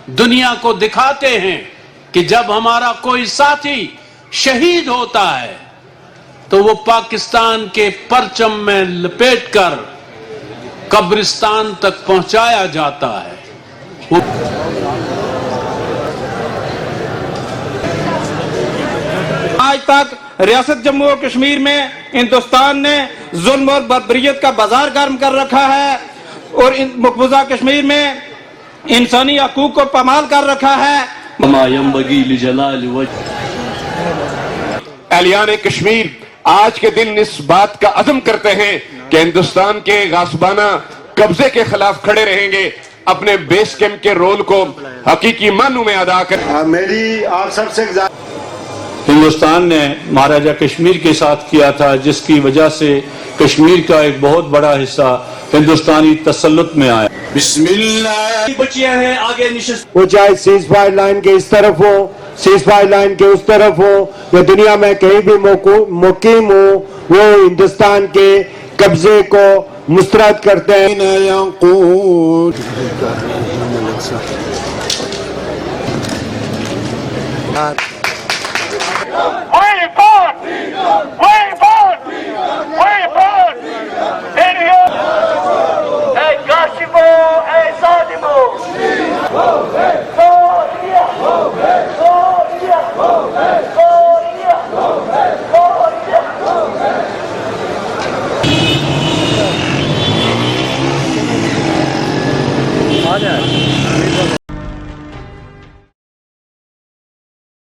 दुनिया को दिखाते हैं कि जब हमारा कोई साथी शहीद होता है तो वो पाकिस्तान के परचम में लपेटकर कब्रिस्तान तक पहुंचाया जाता है। आज तक रियासत जम्मू और कश्मीर में हिंदुस्तान ने जुल्म और बर्बरियत का बाजार गर्म कर रखा है और मकबूजा कश्मीर में इंसानी हकूक को पामाल कर रखा है। अहलियान कश्मीर आज के दिन इस बात का अज़म करते हैं कि हिंदुस्तान के गासबाना कब्जे के खिलाफ खड़े रहेंगे, अपने बेस कैंप के रोल को हकीकी मानों में अदा करें। मेरी आप सबसे हिंदुस्तान ने महाराजा कश्मीर के साथ किया था, जिसकी वजह से कश्मीर का एक बहुत बड़ा हिस्सा हिंदुस्तानी तसल्लुत में आया। बिस्मिल्लाह बचिया है आगे वो चाहे सीज फायर लाइन के इस तरफ हो, सीज फायर लाइन के उस तरफ हो, या दुनिया में कहीं भी मुकीम हो, वो हिंदुस्तान के कब्जे को मुस्तरद करते हैं।